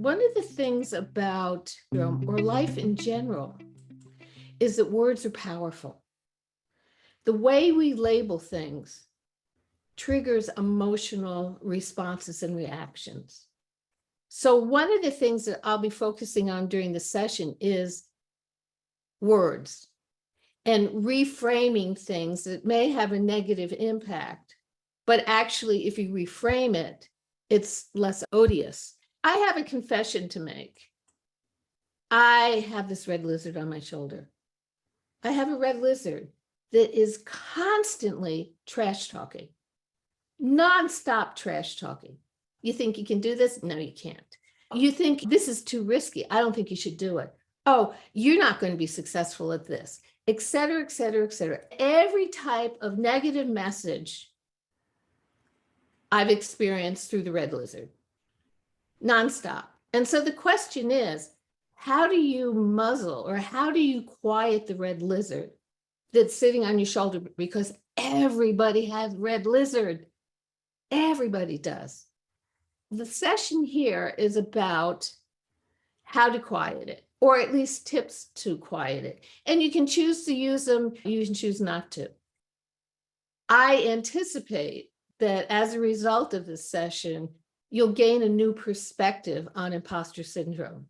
One of the things about or life in general is that words are powerful. The way we label things triggers emotional responses and reactions. So one of the things that I'll be focusing on during the session is words and reframing things that may have a negative impact, but actually, if you reframe it, it's less odious. I have a confession to make. I have this red lizard on my shoulder. I have a red lizard that is constantly trash talking, nonstop trash talking. You think you can do this? No, you can't. You think this is too risky. I don't think you should do it. Oh, you're not going to be successful at this, et cetera, et cetera, et cetera. Every type of negative message I've experienced through the red lizard, nonstop. And so the question is, how do you muzzle or how do you quiet the red lizard that's sitting on your shoulder? Because everybody has red lizard. Everybody does. The session here is about how to quiet it, or at least tips to quiet it. And you can choose to use them, you can choose not to. I anticipate that as a result of this session, you'll gain a new perspective on imposter syndrome.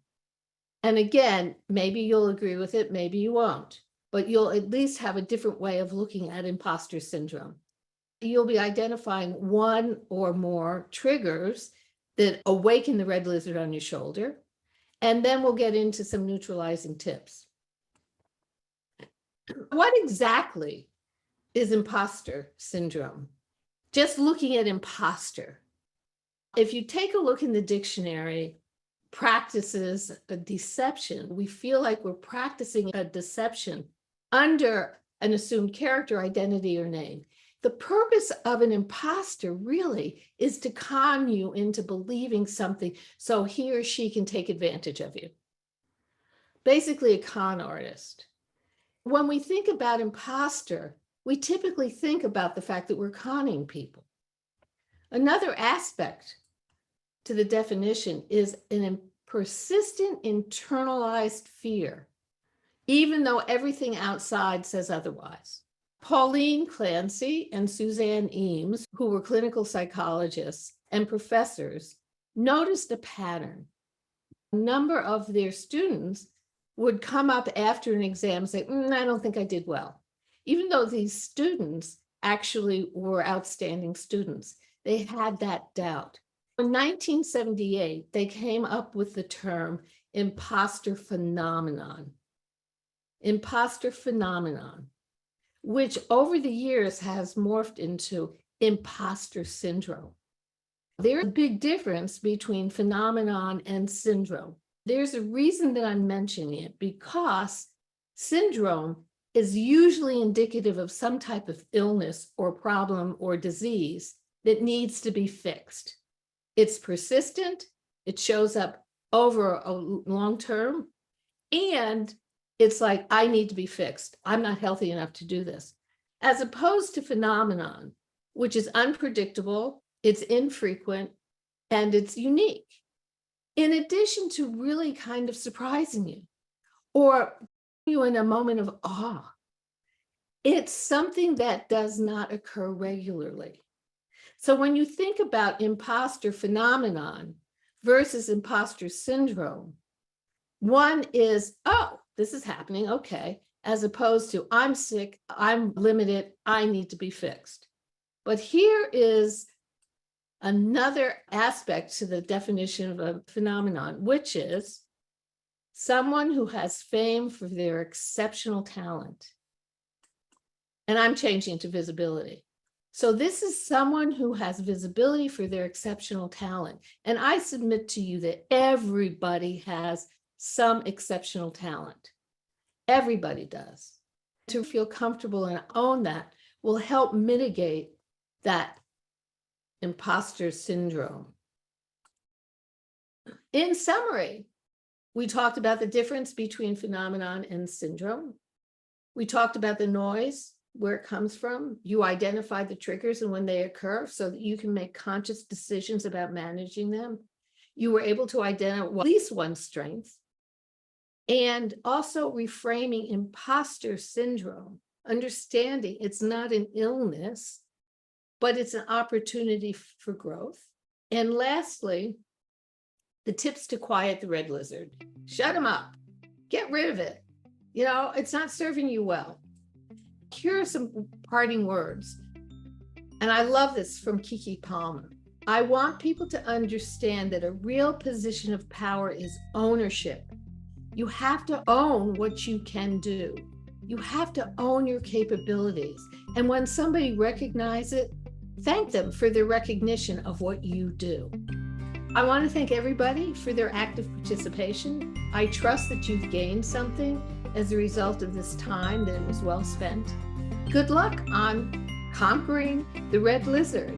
And again, maybe you'll agree with it, maybe you won't, but you'll at least have a different way of looking at imposter syndrome. You'll be identifying one or more triggers that awaken the red lizard on your shoulder, and then we'll get into some neutralizing tips. What exactly is imposter syndrome? Just looking at imposter. If you take a look in the dictionary, practices a deception, we feel like we're practicing a deception under an assumed character, identity, or name. The purpose of an imposter really is to con you into believing something so he or she can take advantage of you. Basically, a con artist. When we think about imposter, we typically think about the fact that we're conning people. Another aspect to the definition is an persistent internalized fear, even though everything outside says otherwise. Pauline Clancy and Suzanne Eames, who were clinical psychologists and professors, noticed a pattern. A number of their students would come up after an exam and say, I don't think I did well. Even though these students actually were outstanding students, they had that doubt. In 1978, they came up with the term imposter phenomenon. Imposter phenomenon, which over the years has morphed into imposter syndrome. There's a big difference between phenomenon and syndrome. There's a reason that I'm mentioning it, because syndrome is usually indicative of some type of illness or problem or disease that needs to be fixed. It's persistent, it shows up over a long term, and it's like, I need to be fixed. I'm not healthy enough to do this. As opposed to phenomenon, which is unpredictable, it's infrequent, and it's unique. In addition to really kind of surprising you or you in a moment of awe, it's something that does not occur regularly. So when you think about imposter phenomenon versus imposter syndrome, one is, oh, this is happening, okay, as opposed to I'm sick, I'm limited, I need to be fixed. But here is another aspect to the definition of a phenomenon, which is someone who has fame for their exceptional talent. And I'm changing to visibility. So this is someone who has visibility for their exceptional talent. And I submit to you that everybody has some exceptional talent. Everybody does. To feel comfortable and own that will help mitigate that imposter syndrome. In summary, we talked about the difference between phenomenon and syndrome. We talked about the noise, where it comes from. You identify the triggers and when they occur so that you can make conscious decisions about managing them. You were able to identify at least one strength, and also reframing imposter syndrome, understanding it's not an illness, but it's an opportunity for growth. And lastly, the tips to quiet the red lizard. Shut him up. Get rid of it. You know, it's not serving you well. Here are some parting words. And I love this from Kiki Palmer. I want people to understand that a real position of power is ownership. You have to own what you can do. You have to own your capabilities. And when somebody recognizes it, thank them for their recognition of what you do. I want to thank everybody for their active participation. I trust that you've gained something as a result of this time, that it was well spent. Good luck on conquering the red lizard.